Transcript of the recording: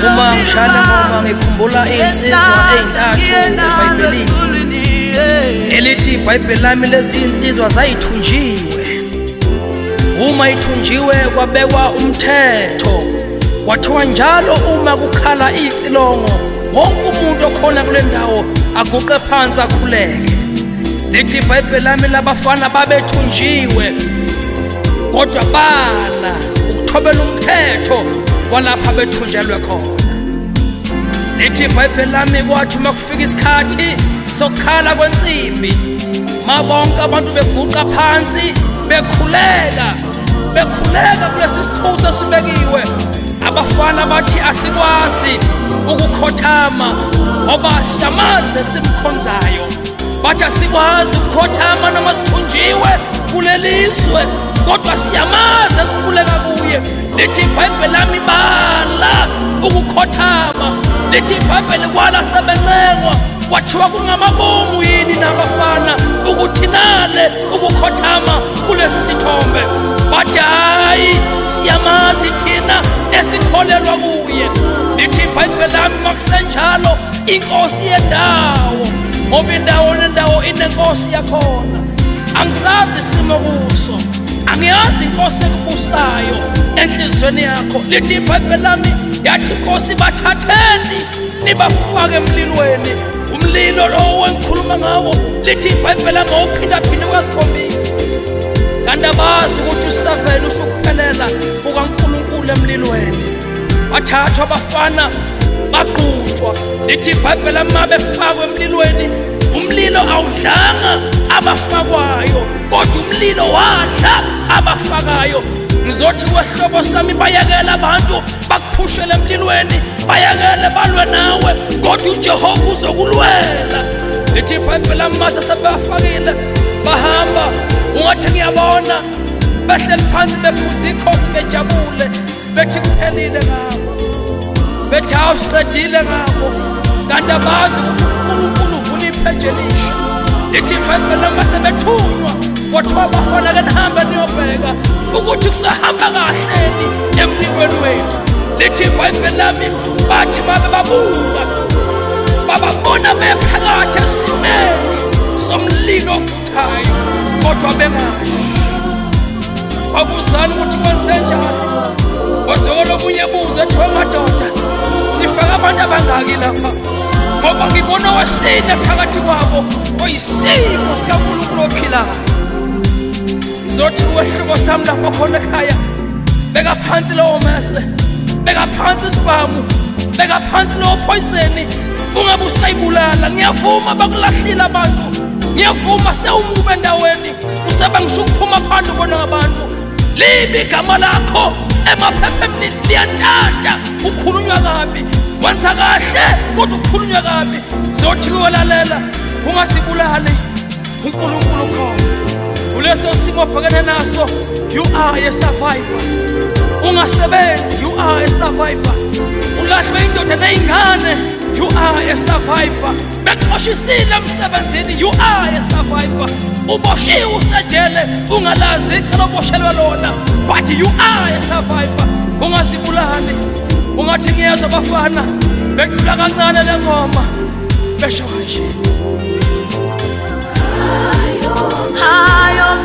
uma ngishaya ngoma ngikhumbula insizwa ezintathu eBhayibhelini elithi iBhayibheli lami lezi insizwa zayithunjiwe. Uma ithunjiwe kwabekwa umthetho, kwathiwa njalo uma kukhala icilongo wonke umuntu okhona kule ndawo aguqe phansi akhuleke. Lithi iBhayibheli lami labafana babethunjiwe kodwa bala ukuthobela umthetho walapha bethunjelwe khona. Lithi iBhayibheli lami kwathi uma kufika isikhathi sokukhala kwensimbi, mabonke abantu beguqa phansi bekhuleka kulesi sithuso sibekiwe, abafana bathi asikwazi ukukhothama ngoba siyamazi simkhonzayo. Bathi asikwazi ukukhothama noma sithunjiwe kuleliswe kodwa siyamazi sikhuleka kuye. Lithi iBhayibheli lami bala ukukhothama. Lithi iBhayibheli kwala sebencengwa kwathiwa kungamabomu yini nabafana ukuthi nale ukukhothama kulesi sithombe. Bathi hayi siyamazi thina esikholelwa kuye. Lithi iBhayibheli lami makusenjalo inkosi yendawo, ngoba indawo nendawo inenkosi yakhona. Angisazi isimo kuso, angiyazi inkosi ekubusayo enhlizweni yakho. Lithi iBhayibheli lami yathi inkosi bathatheni nibafake emlilweni, umlilo lo engikhuluma ngawo. Lithi iBhayibheli lami awuphindaphinde kwasikhombisa, kanti abazi ukuthi usavela usho ukuphelela kukaNkulunkulu emlilweni. Bathathwa abafana baqhutshwa. Lithi iBhayibheli lami mabefakwe emlilweni, umlilo awudlanga abafakwayo kodwa umlilo wadla abafakayo. Ngizothi kwesihlobo sami bayekela abantu bakuphushele emlilweni, bayekele balwe nawe kodwa uJehova uzokulwela. Lithi iBhayibheli lami mase sebafakile bahamba, ungathi ngiyabona behleli phansi bephuza ikhofi bejabule bethi kuphelile ngabo, bethi awusiqedile ngabo, kanti abazi ukuthi uNkulunkulu uvula ipheje elisha. Lithi iBhayibheli lami sebethunywa kwathiwa abafana-ke nihambe niyobheka ukuthi kusahamba kahleni emlilweni wethu. Lithi iBhayibheli lami bathi babe babuka bababona bephakathi esimeni somlilo ovuthayo kodwa bengashi. Babuzana ukuthi kwenzenjani, kwazekela omunye buze ethiwa madoda sifake abantu abangaki lapha, ngoba ngibona wasine phakathi kwabo oyisimo sikaNkulunkulu ophilayo. Ngizothi wehlobo sami lapho khona ekhaya, beka phansi lowo mese, beka phansi isibamu, beka phansi lowo poisoni, ungabe usayibulala. Ngiyavuma bakulahlile abantu, ngiyavuma sewumubi endaweni, useba ngisho ukuphuma phansi ubona ngabantu. Libi igama lakho emaphepheni liyantanta, ukhulunywa kabi, wenza kahle kodwa ukhulunywa kabi. Zothi kuwelalela ungasibulali, uNkulunkulu khona kuleso simo obhekene naso. You are a survivor. Ungasebenzi, you are a survivor. Ulahlwe indoda neyingane, you are a survivor. Bexoshisile emsebenzini, you are a survivor. Uboshiwe usejele ungalazi icala oboshelwe lona, but you are a survivor. Ungasibulali, ungathi ngiyezwa abafana becula kancane le ngoma besho kanje. Hayo